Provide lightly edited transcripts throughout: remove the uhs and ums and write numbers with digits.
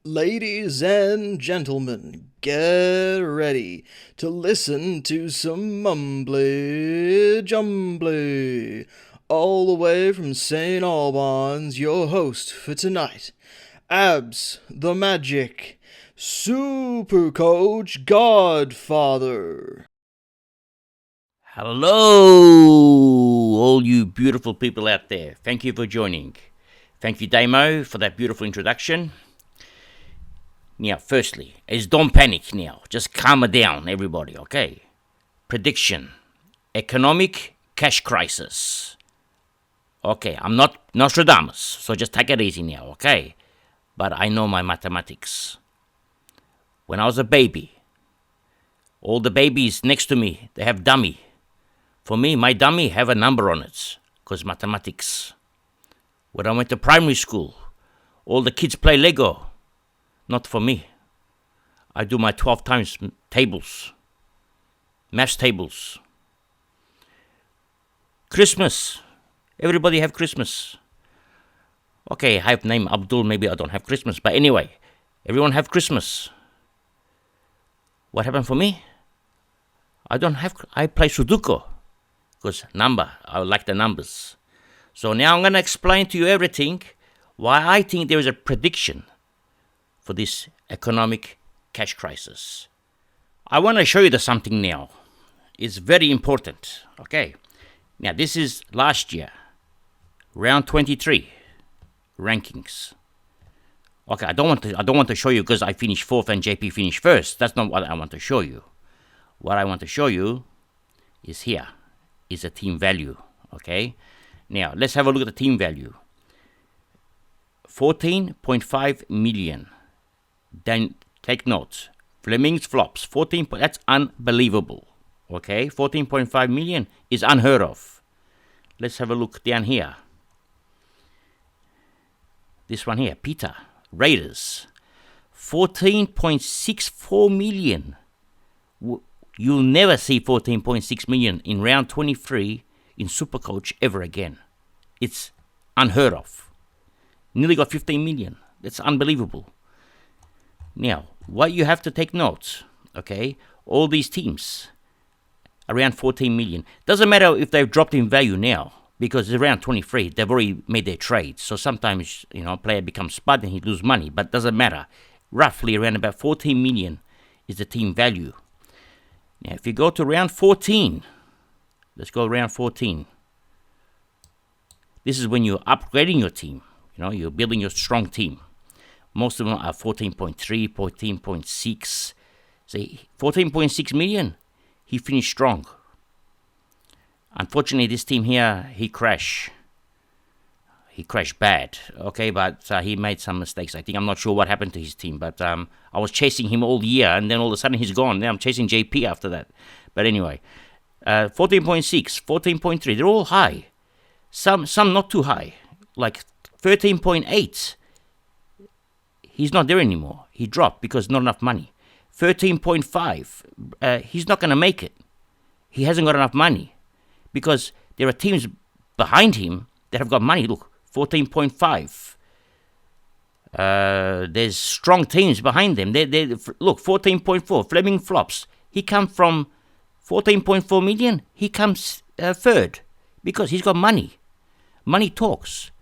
Ladies and gentlemen, get ready to listen to some mumbly jumbly. All the way from St. Albans, your host for tonight, Abs the Magic, Supercoach Godfather. Hello, all you beautiful people out there. Thank you for joining. Thank you, Damo, for that beautiful introduction. Now, firstly, don't panic now. Just calm it down, everybody, okay? Prediction. Economic cash crisis. Okay, I'm not Nostradamus, so just take it easy now, okay? But I know my mathematics. When I was a baby, all the babies next to me, they have dummy. For me, my dummy have a number on it, because mathematics. When I went to primary school, all the kids play Lego. Not for me. I do my 12 times tables. Maths tables. Christmas. Everybody have Christmas. Okay, I have name Abdul, maybe I don't have Christmas. But anyway, everyone have Christmas. What happened for me? I play Sudoku. Because I like the numbers. So now I'm going to explain to you everything, why I think there is a prediction for this economic cash crisis. I want to show you something now. It's very important. Okay. Now this is last year, round 23 rankings. Okay, I don't want to show you because I finished fourth and JP finished first. That's not what I want to show you. What I want to show you is here. Is a team value. Okay. Now let's have a look at the team value. 14.5 million. Then take notes. Fleming's flops. That's unbelievable. Okay, 14.5 million is unheard of. Let's have a look down here. This one here, Peter. Raiders. 14.64 million. You'll never see 14.6 million in round 23 in Supercoach ever again. It's unheard of. Nearly got 15 million. That's unbelievable. Now, what you have to take notes, okay, all these teams, around 14 million. Doesn't matter if they've dropped in value now, because it's around 23, they've already made their trades. So sometimes, a player becomes spud and he loses money, but doesn't matter. Roughly around about 14 million is the team value. Now, if you go to round 14, let's go round 14. This is when you're upgrading your team. You're building your strong team. Most of them are 14.3, 14.6. Say 14.6 million, he finished strong. Unfortunately, this team here, he crashed. He crashed bad, okay, but he made some mistakes. I'm not sure what happened to his team, but I was chasing him all year, and then all of a sudden he's gone. Now I'm chasing JP after that. But anyway, 14.6, 14.3, they're all high. Some not too high, like 13.8. He's not there anymore. He dropped because not enough money. 13.5. He's not going to make it. He hasn't got enough money because there are teams behind him that have got money. Look, 14.5. There's strong teams behind them. Look, 14.4. Fleming flops. He comes from 14.4 million. He comes third because he's got money. Money talks.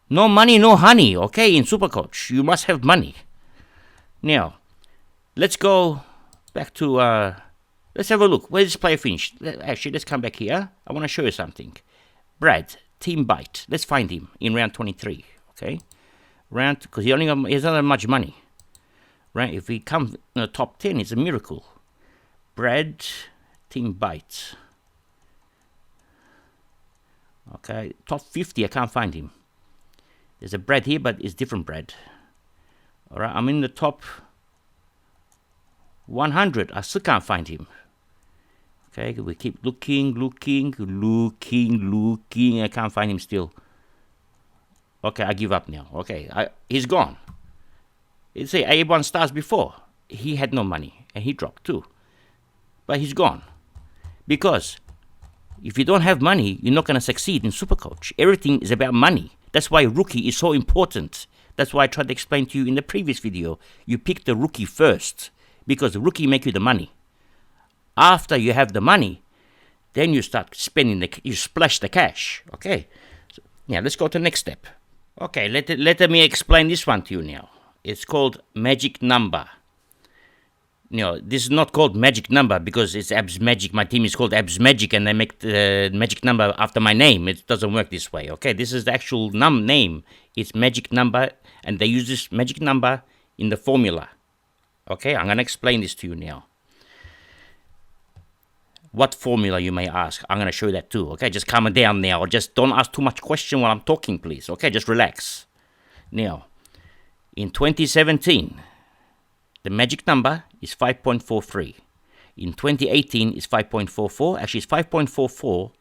No money, no honey, okay, in Supercoach. You must have money. Now, let's go back to, let's have a look. Where's this player finished? Actually, let's come back here. I want to show you something. Brad, team bite. Let's find him in round 23, okay? Because he doesn't have much money. Right? If he comes in the top 10, it's a miracle. Brad, team bite. Okay, top 50, I can't find him. There's a Brad here, but it's different Brad. All right, I'm in the top 100. I still can't find him. Okay, we keep looking. I can't find him still. Okay, I give up now. Okay, he's gone. It's a 1 stars before. He had no money, and he dropped too. But he's gone. Because if you don't have money, you're not going to succeed in Supercoach. Everything is about money. That's why rookie is so important. That's why I tried to explain to you in the previous video. You pick the rookie first because the rookie make you the money. After you have the money, then you start spending you splash the cash. Okay. So, yeah, let's go to the next step. Okay, let me explain this one to you now. It's called magic number. This is not called magic number because it's Abs Magic. My team is called Abs Magic, and they make the magic number after my name. It doesn't work this way. Okay, this is the actual name. It's magic number, and they use this magic number in the formula. Okay, I'm gonna explain this to you now. What formula, you may ask? I'm gonna show you that too. Okay, just calm down now. Just don't ask too much question while I'm talking, please. Okay, just relax. Now, in 2017. The magic number is 5.43. In 2018, it's 5.44. Actually, it's 5.44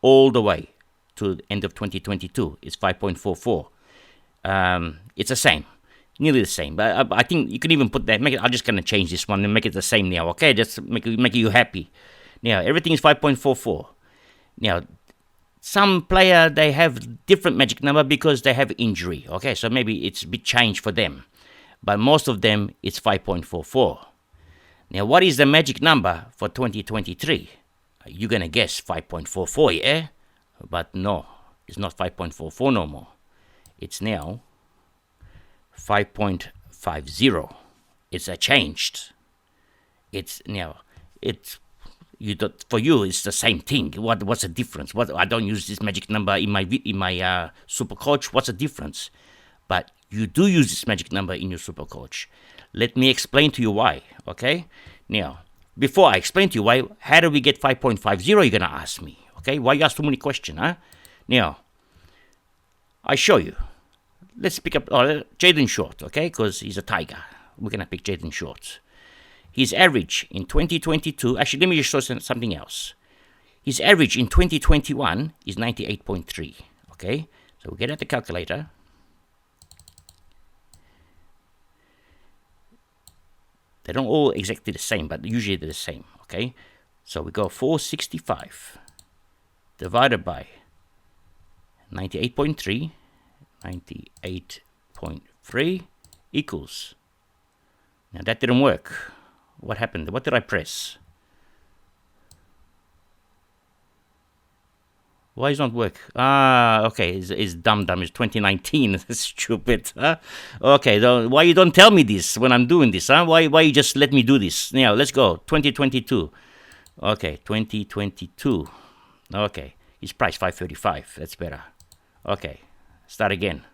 all the way to the end of 2022. It's 5.44. It's the same, nearly the same. But I think you can even put that. I'm just gonna change this one and make it the same now. Okay, just make you happy. Now everything is 5.44. Now, some player they have different magic number because they have injury. Okay, so maybe it's a bit changed for them. But most of them, it's 5.44. Now, what is the magic number for 2023? You're going to guess 5.44, yeah? But no, it's not 5.44 no more. It's now 5.50. It's changed. It's now, for you, it's the same thing. What's the difference? I don't use this magic number in my Supercoach. What's the difference? But you do use this magic number in your Supercoach. Let me explain to you why, okay? Now, before I explain to you why, how do we get 5.50, you're going to ask me, okay? Why you ask too many questions, huh? Now, I show you. Let's pick up Jaden Short, okay? Because he's a Tiger. We're going to pick Jaden Short. His average in 2022, actually, let me just show something else. His average in 2021 is 98.3, okay? So we'll get at the calculator. They don't all exactly the same, but usually they're the same, okay? So we go 465 divided by 98.3, 98.3 equals. Now that didn't work. What happened? What did I press? Why does it not work? Okay, it's dumb. It's 2019. Stupid. Huh? Okay, so why you don't tell me this when I'm doing this? Huh? Why you just let me do this? Now, let's go. 2022. Okay, 2022. Okay, his price 535. That's better. Okay, start again.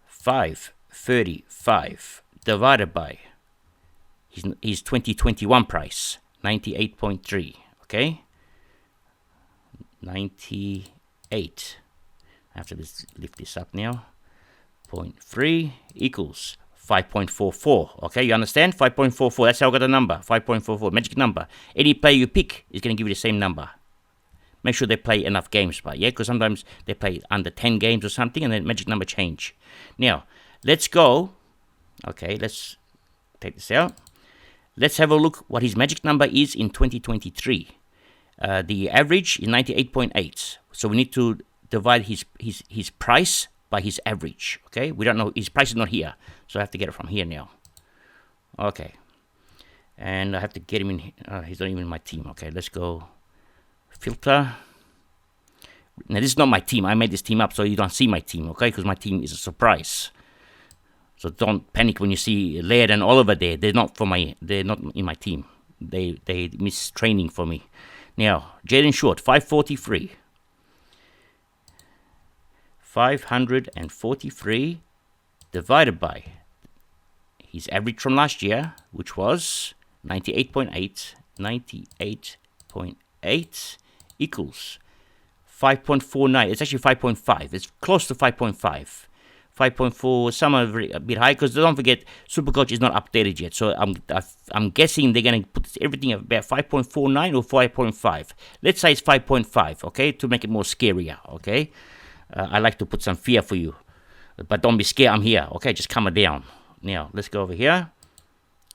535 divided by his 2021 price, 98.3. Okay. 98. I have to lift this up now. 0.3 equals 5.44. Okay, you understand? 5.44. That's how I got the number. 5.44. Magic number. Any player you pick is going to give you the same number. Make sure they play enough games, but yeah, because sometimes they play under 10 games or something, and then magic number change. Now, let's go. Okay, let's take this out. Let's have a look what his magic number is in 2023. The average is 98.8. So we need to divide his price by his average. Okay, we don't know, his price is not here, so I have to get it from here now. Okay, and I have to get him in. He's not even in my team. Okay, let's go filter. Now this is not my team. I made this team up so you don't see my team. Okay, because my team is a surprise. So don't panic when you see Laird and Oliver there. They're not in my team. They miss training for me. Now, Jaden Short, 543. 543 divided by his average from last year, which was 98.8. 98.8 equals 5.49. It's actually 5.5. It's close to 5.5. 5.4, some are a bit high, because don't forget, Supercoach is not updated yet. So I'm guessing they're going to put everything at about 5.49 or 5.5. Let's say it's 5.5, okay, to make it more scarier, okay? I like to put some fear for you. But don't be scared, I'm here, okay? Just calm it down. Now, let's go over here.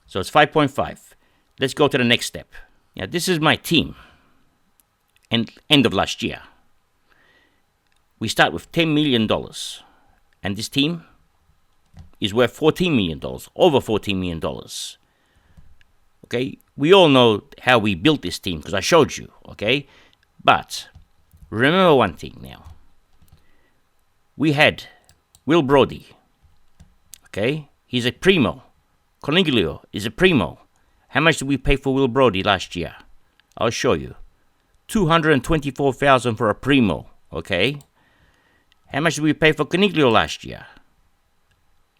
So it's 5.5. Let's go to the next step. Now, this is my team. And end of last year. We start with $10 million. And this team is worth $14 million, over $14 million. Okay, we all know how we built this team because I showed you, okay? But remember one thing now. We had Will Brody, okay? He's a primo. Coniglio is a primo. How much did we pay for Will Brody last year? I'll show you. $224,000 for a primo, okay? How much did we pay for Coniglio last year?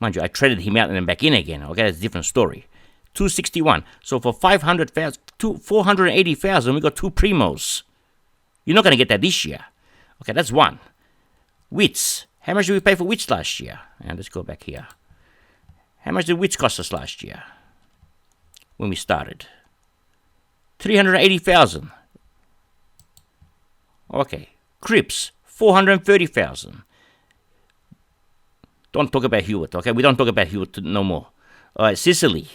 Mind you, I traded him out and then back in again, okay? That's a different story. $261,000. So for $480,000, we got 2 primos. You're not going to get that this year. Okay, that's one. Wits. How much did we pay for Wits last year? And let's go back here. How much did Wits cost us last year when we started? $380,000. Okay. Cripps, $430,000. Don't talk about Hewitt, okay? We don't talk about Hewitt no more. All right, Sicily.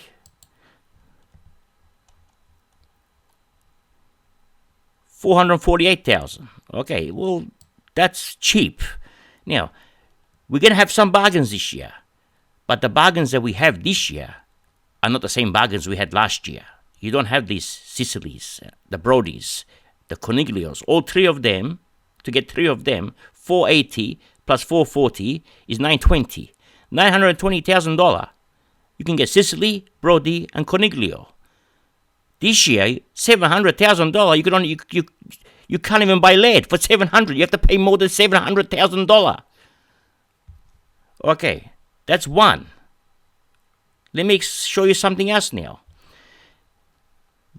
$448,000. Okay, well, that's cheap. Now, we're going to have some bargains this year. But the bargains that we have this year are not the same bargains we had last year. You don't have these Sicilies, the Brodies, the Coniglios. All 3 of them, to get 3 of them, $480 plus $440 is $920. $920,000. You can get Sicily, Brody, and Coniglio. This year, $700,000. You can't even buy lead for $700. You have to pay more than $700,000. Okay, that's one. Let me show you something else now.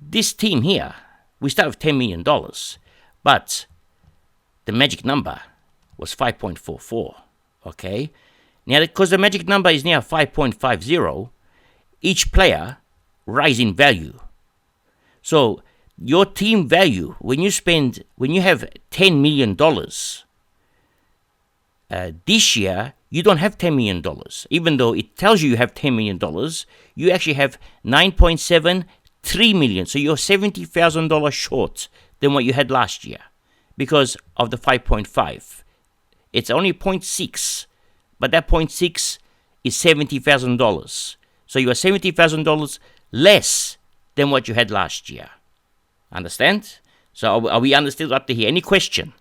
This team here, we start with $10 million, but the magic number was 5.44. Okay, now because the magic number is now 5.50, each player rise in value. So your team value, when you have $10 million, this year, you don't have $10 million. Even though it tells you have $10 million, you actually have $9.73 million. So you're $70,000 short than what you had last year because of the 5.5. It's only 0.6, but that 0.6 is $70,000. So you are $70,000 less than what you had last year. Understand? So are we understood up to here? Any question?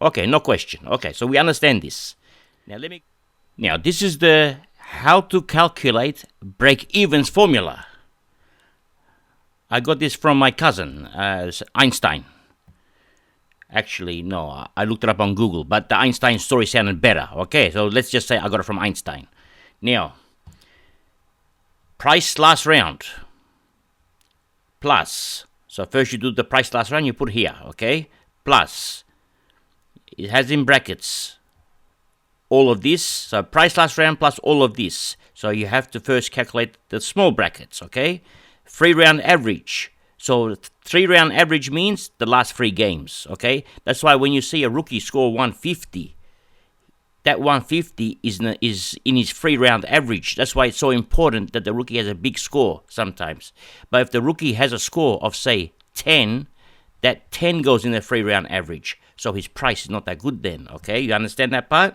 Okay, no question. Okay, so we understand this. Now this is the how to calculate break-evens formula. I got this from my cousin, Einstein. Actually, no, I looked it up on Google, but the Einstein story sounded better. Okay, so let's just say I got it from Einstein. Now, price last round plus. So first you do the price last round, you put here, okay? Plus, it has in brackets all of this. So price last round plus all of this. So you have to first calculate the small brackets, okay? 3-round average. So 3-round average means the last 3 games, okay? That's why when you see a rookie score 150, that 150 is in his 3-round average. That's why it's so important that the rookie has a big score sometimes. But if the rookie has a score of, say, 10, that 10 goes in the 3-round average. So his price is not that good then, okay? You understand that part?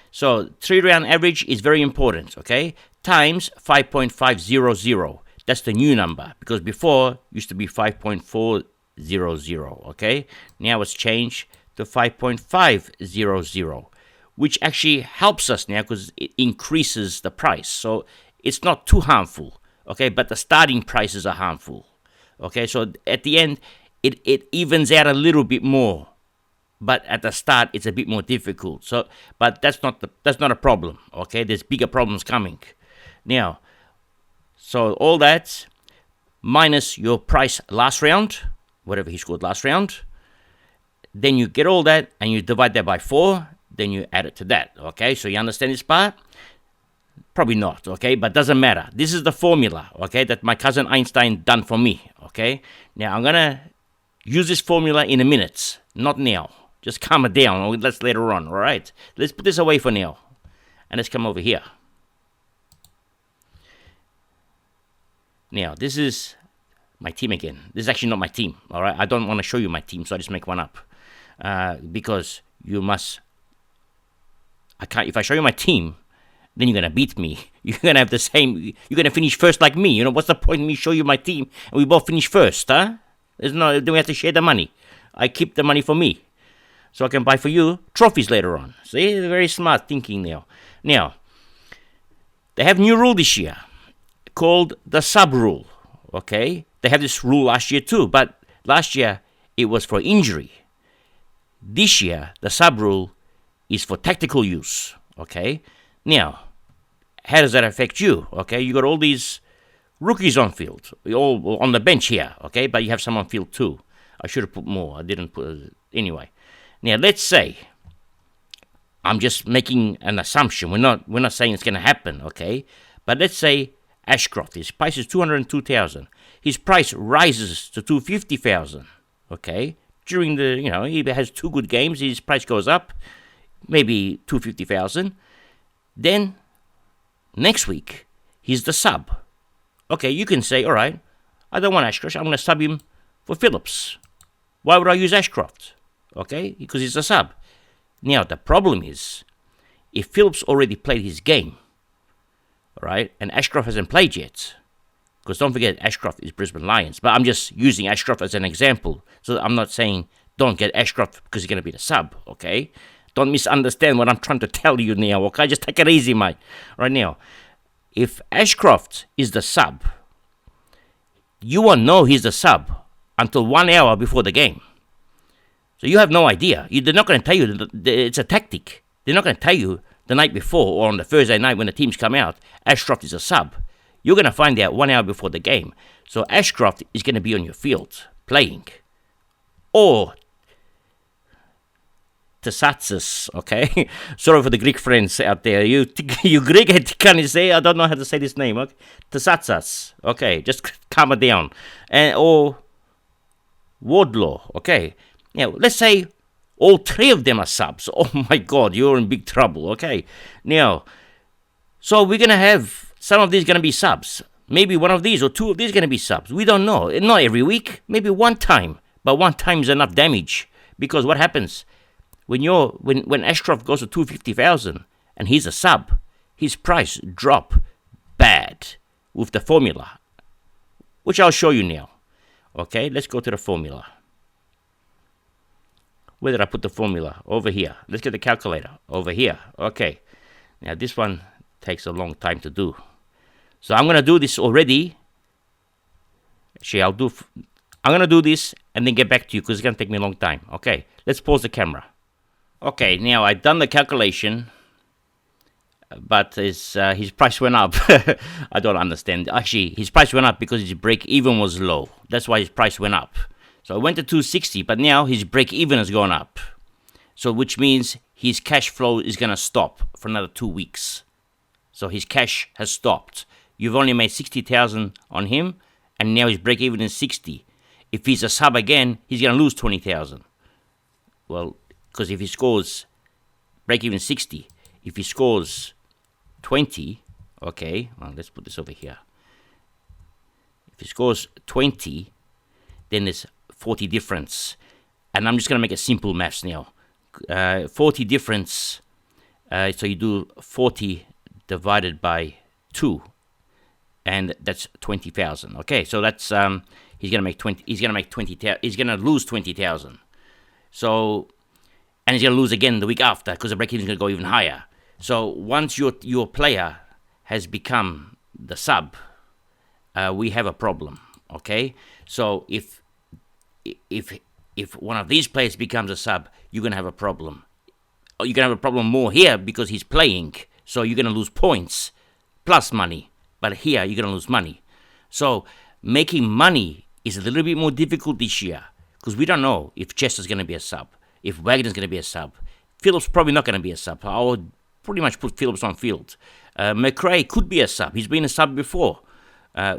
So 3-round average is very important, okay? Times 5.500. That's the new number, because before it used to be 5.400, okay? Now it's changed to 5.500, which actually helps us now because it increases the price. So it's not too harmful, okay? But the starting prices are harmful, okay? So at the end, it evens out a little bit more. But at the start, it's a bit more difficult. So, but that's not a problem, okay? There's bigger problems coming. Now, so all that minus your price last round, whatever he scored last round, then you get all that and you divide that by 4, then you add it to that, okay? So you understand this part? Probably not, okay? But doesn't matter. This is the formula, okay, that my cousin Einstein done for me, okay? Now, I'm going to use this formula in a minute, not now. Just calm it down. That's later on, all right? Let's put this away for now. And let's come over here. Now, this is my team again. This is actually not my team, all right? I don't want to show you my team, so I just make one up. Because you must... I can't... If I show you my team, then you're going to beat me. You're going to have the same, you're going to finish first like me. What's the point in me show you my team and we both finish first, huh? Then we have to share the money. I keep the money for me, so I can buy for you trophies later on. See, very smart thinking now. Now, they have new rule this year called the sub rule, okay? They have this rule last year too, but last year it was for injury. This year, the sub rule is for tactical use, okay? Now, how does that affect you, okay? You got all these rookies on field, all on the bench here, okay? But you have some on field too. I should have put more. I didn't put anyway. Now, let's say I'm just making an assumption. We're not saying it's going to happen, okay? But let's say Ashcroft, his price is 202,000. His price rises to 250,000, okay? During the, he has 2 good games, his price goes up, maybe 250,000. Then next week, he's the sub. Okay, you can say, all right, I don't want Ashcroft. I'm going to sub him for Phillips. Why would I use Ashcroft? Okay, because he's a sub. Now, the problem is, if Phillips already played his game, all right, and Ashcroft hasn't played yet, because don't forget, Ashcroft is Brisbane Lions, but I'm just using Ashcroft as an example, so I'm not saying don't get Ashcroft because he's going to be the sub, okay? Don't misunderstand what I'm trying to tell you now, okay? Just take it easy, mate. Right now, if Ashcroft is the sub, you won't know he's the sub until 1 hour before the game. So you have no idea. They're not going to tell you. It's a tactic. They're not going to tell you the night before or on the Thursday night when the teams come out, Ashcroft is a sub. You're going to find out 1 hour before the game. So Ashcroft is going to be on your field playing. Or Tsatsis, okay? Sorry for the Greek friends out there. You Greek, can you say? I don't know how to say this name. Okay? Tsatsas, okay? Just calm it down. Or Wardlaw, okay? Now, let's say all 3 of them are subs. Oh my God, you're in big trouble, okay? Now, so we're going to have some of these going to be subs. Maybe one of these or 2 of these going to be subs. We don't know. Not every week. Maybe one time. But one time is enough damage. Because what happens? When Ashcroft goes to 250,000 and he's a sub, his price drop bad with the formula, which I'll show you now. Okay, let's go to the formula. Where did I put the formula? Over here. Let's get the calculator. Over here. Okay. Now this one takes a long time to do. So I'm going to do this already. Actually, I'm going to do this and then get back to you because it's going to take me a long time. Okay. Let's pause the camera. Okay. Now I've done the calculation, but his price went up. I don't understand. Actually, his price went up because his break even was low. That's why his price went up. So it went to 260, but now his break-even has gone up. So which means his cash flow is going to stop for another 2 weeks. So his cash has stopped. You've only made 60,000 on him, and now his break-even is 60. If he's a sub again, he's going to lose 20,000. Well, because if he scores break-even 60, if he scores 20, okay, well, let's put this over here. If he scores 20, then there's 40 difference. And I'm just going to make a simple maths now. 40 difference, so you do 40 divided by 2. And that's 20,000. Okay, so that's he's going to lose 20,000. So, and he's going to lose again the week after because the break-even is going to go even higher. So once your player has become the sub, we have a problem. Okay, so if one of these players becomes a sub, you're going to have a problem. You're going to have a problem more here because he's playing. So you're going to lose points plus money. But here, you're going to lose money. So making money is a little bit more difficult this year because we don't know if Chester's going to be a sub, if Wagner's going to be a sub. Phillips probably not going to be a sub. I would pretty much put Phillips on field. McRae could be a sub. He's been a sub before.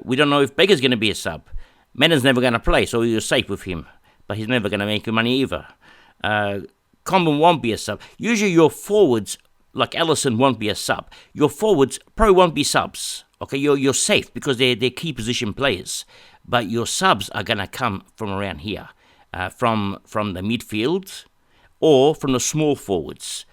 We don't know if Baker's going to be a sub. Madden's never going to play, so you're safe with him. But he's never going to make you money either. Comben won't be a sub. Usually your forwards, like Allison, won't be a sub. Your forwards probably won't be subs. Okay, you're safe because they're key position players. But your subs are going to come from around here. From the midfield or from the small forwards.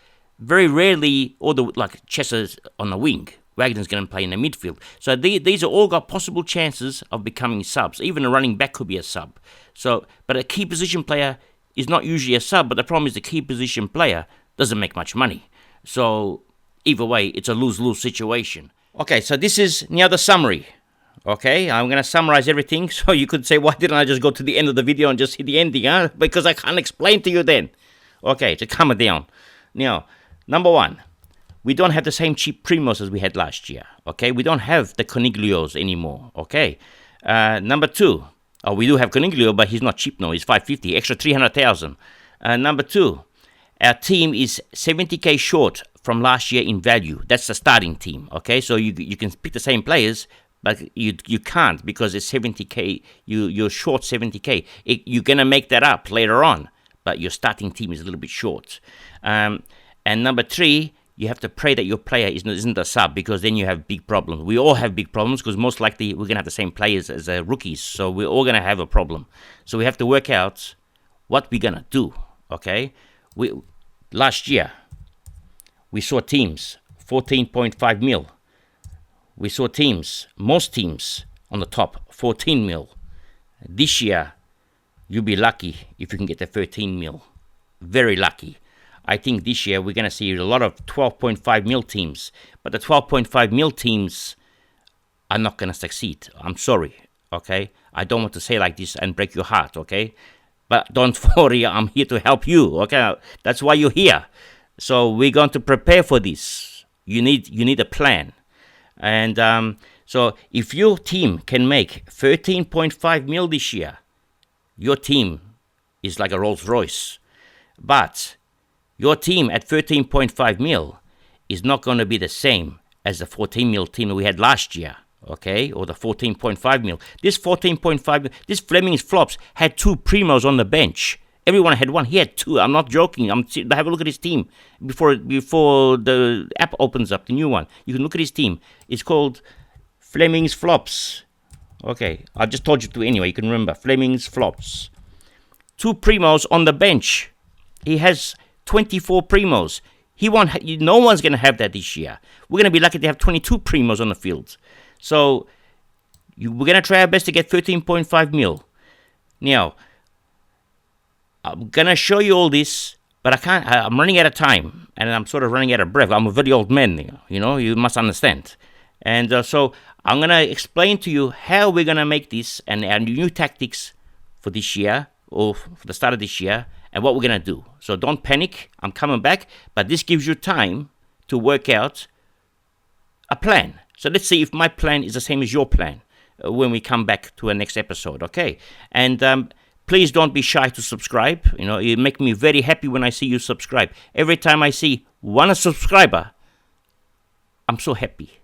very rarely all the like Chesser's on the wing. Wagner's going to play in the midfield. So these are all got possible chances of becoming subs. Even a running back could be a sub. So, but a key position player is not usually a sub. But the problem is the key position player doesn't make much money. So either way, it's a lose-lose situation. Okay, so this is now the summary. Okay, I'm going to summarize everything. So you could say, why didn't I just go to the end of the video and just hit the ending? Huh? Because I can't explain to you then. Okay, to calm it down. Now, number one, we don't have the same cheap primos as we had last year. Okay, we don't have the Coniglios anymore. Okay, number two, we do have Coniglio, but he's not cheap now. He's 550, extra 300,000. Number two, our team is 70k short from last year in value. That's the starting team. Okay, so you can pick the same players, but you can't because it's 70k. You're short 70k. You're gonna make that up later on, but your starting team is a little bit short. And number three, you have to pray that your player isn't a sub, because then you have big problems. We all have big problems because most likely we're going to have the same players as rookies. So we're all going to have a problem. So we have to work out what we're going to do, okay? Last year, we saw teams, 14.5 mil. We saw teams, most teams on the top, 14 mil. This year, you'll be lucky if you can get the 13 mil. Very lucky. I think this year we're going to see a lot of 12.5 mil teams. But the 12.5 mil teams are not going to succeed. I'm sorry, okay? I don't want to say like this and break your heart, okay? But don't worry, I'm here to help you, okay? That's why you're here. So we're going to prepare for this. You need a plan. And so if your team can make 13.5 mil this year, your team is like a Rolls Royce. But your team at 13.5 mil is not going to be the same as the 14 mil team we had last year, okay? Or the 14.5 mil. This 14.5, this Fleming's Flops had 2 primos on the bench. Everyone had one. He had 2. I'm not joking. Have a look at his team before the app opens up, the new one. You can look at his team. It's called Fleming's Flops. Okay, I just told you to anyway. You can remember. Fleming's Flops. 2 primos on the bench. He has 24 primos. No one's going to have that this year. We're going to be lucky to have 22 primos on the field. So we're going to try our best to get 13.5 mil. Now, I'm going to show you all this, but I can't. I'm running out of time, and I'm sort of running out of breath. I'm a very old man, you must understand. And so I'm going to explain to you how we're going to make this and our new tactics for this year, or for the start of this year, and what we're going to do. So don't panic. I'm coming back, but this gives you time to work out a plan. So let's see if my plan is the same as your plan when we come back to a next episode, okay? And please don't be shy to subscribe. You make me very happy when I see you subscribe. Every time I see one subscriber, I'm so happy.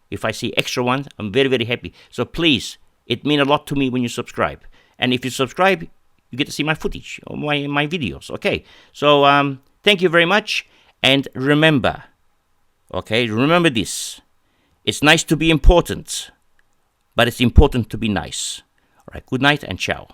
If I see extra ones, I'm very, very happy. So please, it means a lot to me when you subscribe. And if you subscribe, you get to see my footage or my videos, okay? So thank you very much. And remember this. It's nice to be important, but it's important to be nice. All right, good night and ciao.